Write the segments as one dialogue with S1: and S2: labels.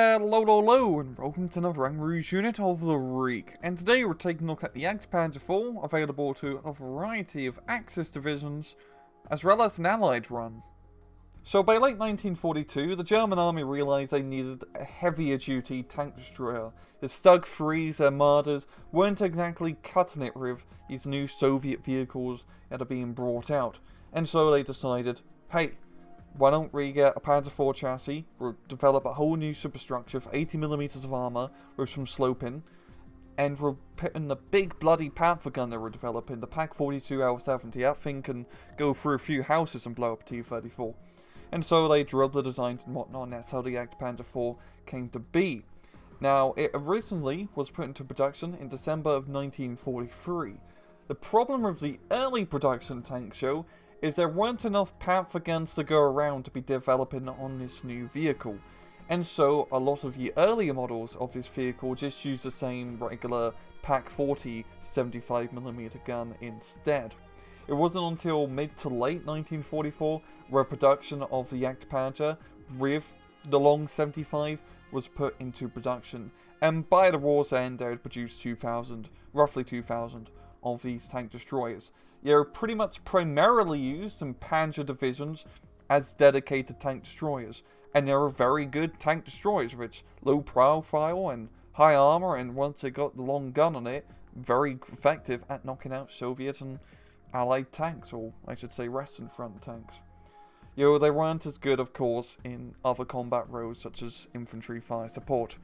S1: Hello, and welcome to another Rouge unit of the week. And today we're taking a look at the Jagdpanzer IV, available to a variety of Axis divisions, as well as an Allied run. So by late 1942, the German army realised they needed a heavier duty tank destroyer. The Stug 3's armadas weren't exactly cutting it with these new Soviet vehicles that are being brought out. And so they decided, hey, why don't we get a Panzer IV chassis, we'll develop a whole new superstructure for 80mm of armour with some sloping, and we're putting the big bloody Panther gun that we're developing, the Pak 42 L70. That thing can go through a few houses and blow up a T-34. And so they drilled the designs and whatnot, and that's how the Jagdpanzer IV came to be. Now, it originally was put into production in December of 1943. The problem with the early production tank show is there weren't enough Panther guns to go around to be developing on this new vehicle. And so a lot of the earlier models of this vehicle just used the same regular Pak 40 75mm gun instead. It wasn't until mid to late 1944 where production of the Jagdpanzer with the long 75 was put into production. And by the war's end they had produced roughly 2,000 of these tank destroyers. They're pretty much primarily used in Panzer divisions as dedicated tank destroyers, and they're very good tank destroyers, which low profile and high armor, and once they got the long gun on it, very effective at knocking out Soviet and Allied tanks, or I should say Western Front tanks. They weren't as good, of course, in other combat roles such as infantry fire support.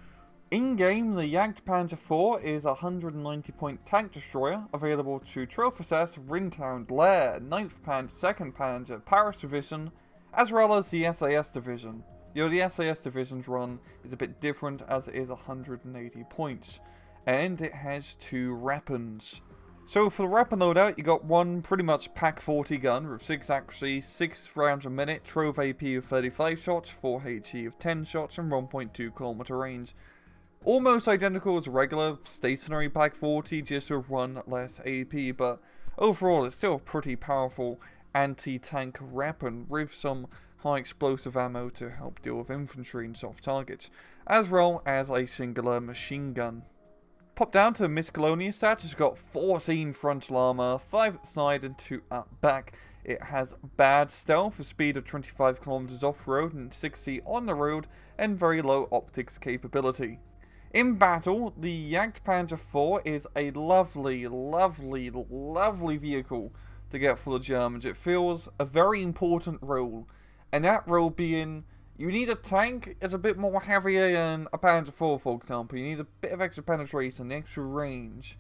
S1: In-game, the Jagdpanzer IV is a 190-point tank destroyer, available to Trofeses, Ringtown, Lehr, 9th Panzer, 2nd Panzer, Paris Division, as well as the SAS Division. The SAS Division's run is a bit different as it is 180 points, and it has 2 weapons. So for the weapon loadout, you got one pretty much Pak 40 gun with 6 accuracy, 6 rounds a minute, Trove AP of 35 shots, 4 HE of 10 shots, and 1.2 kilometer range. Almost identical as a regular stationary Pak 40, just with 1 less AP, but overall it's still a pretty powerful anti-tank weapon with some high explosive ammo to help deal with infantry and soft targets, as well as a singular machine gun. Pop down to miscellaneous stats, it's got 14 frontal armor, 5 at the side and 2 at back. It has bad stealth, a speed of 25 km off-road and 60 on the road, and very low optics capability. In battle, the Jagdpanzer IV is a lovely vehicle to get for the Germans. It fills a very important role, and that role being, you need a tank that's a bit more heavier than a Panzer IV, for example. You need a bit of extra penetration, extra range,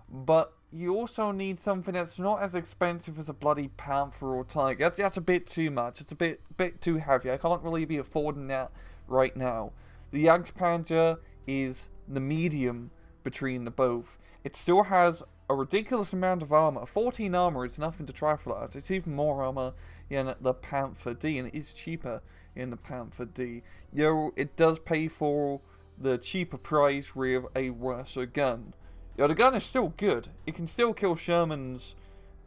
S1: but you also need something that's not as expensive as a bloody Panther or Tiger. That's a bit too much. It's a bit too heavy. I can't really be affording that right now. The Jagdpanzer is the medium between the both. It still has a ridiculous amount of armor. 14 armor is nothing to trifle at. It's even more armor in the Panther D, and it is cheaper in the Panther D. It does pay for the cheaper price with a worse gun. The gun is still good. It can still kill Shermans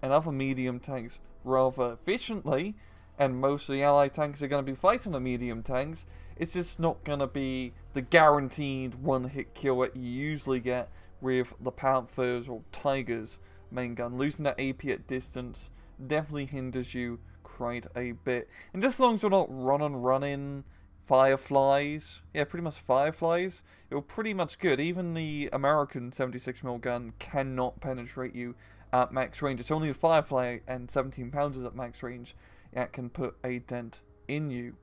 S1: and other medium tanks rather efficiently, and most of the Allied tanks are going to be fighting the medium tanks. It's just not going to be the guaranteed one-hit kill that you usually get with the Panthers or Tigers main gun. Losing that AP at distance definitely hinders you quite a bit. And just as long as you're not running Fireflies, yeah, pretty much Fireflies, you're pretty much good. Even the American 76mm gun cannot penetrate you at max range. It's only the Firefly and 17 pounders at max range that can put a dent in you.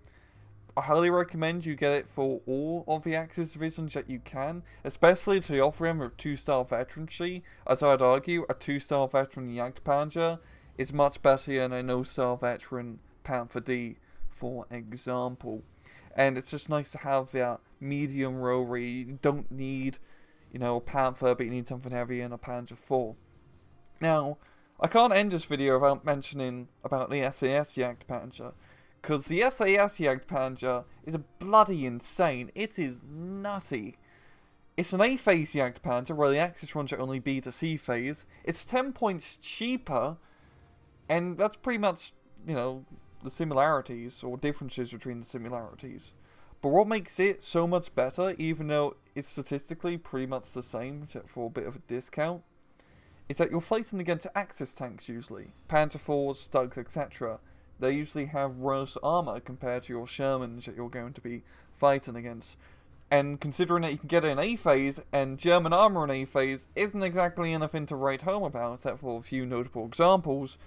S1: I highly recommend you get it for all of the Axis divisions that you can, especially to offer them with 2-star veterancy, as I'd argue a 2-star veteran Jagdpanzer is much better than a no-star veteran Panther D, for example. And it's just nice to have that medium row where you don't need, a Panther, but you need something heavy in a Panzer IV. Now, I can't end this video without mentioning about the SAS Jagdpanzer, because the SAS Jagdpanzer is bloody insane. It is nutty. It's an A phase Jagdpanzer, where the Axis runs at only B to C phase. It's 10 points cheaper, and that's pretty much, the similarities, or differences between the similarities. But what makes it so much better, even though it's statistically pretty much the same, except for a bit of a discount, is that you're fighting against Axis tanks usually. Panzer IVs, Stugs, etc. They usually have worse armor compared to your Shermans that you're going to be fighting against. And considering that you can get it in A phase, and German armor in A phase isn't exactly anything to write home about, except for a few notable examples,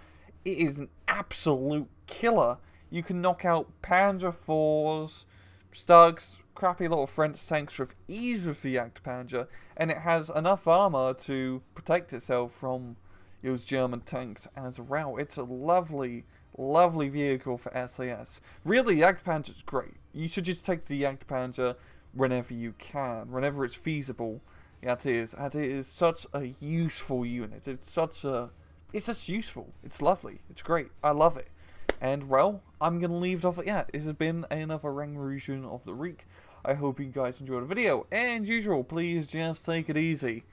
S1: it is an absolute killer. You can knock out Panzer IVs, Stugs, crappy little French tanks with ease with the Jagdpanzer, and it has enough armor to protect itself from those German tanks as well. It's a lovely, lovely vehicle for SAS. Really, Jagdpanzer's great. You should just take the Jagdpanzer whenever you can, whenever it's feasible. Yeah, it is. And it is such a useful unit. It's just useful. It's lovely. It's great. I love it. And, well, I'm going to leave it off at that. This has been another Rang of the Week. I hope you guys enjoyed the video. And, as usual, please just take it easy.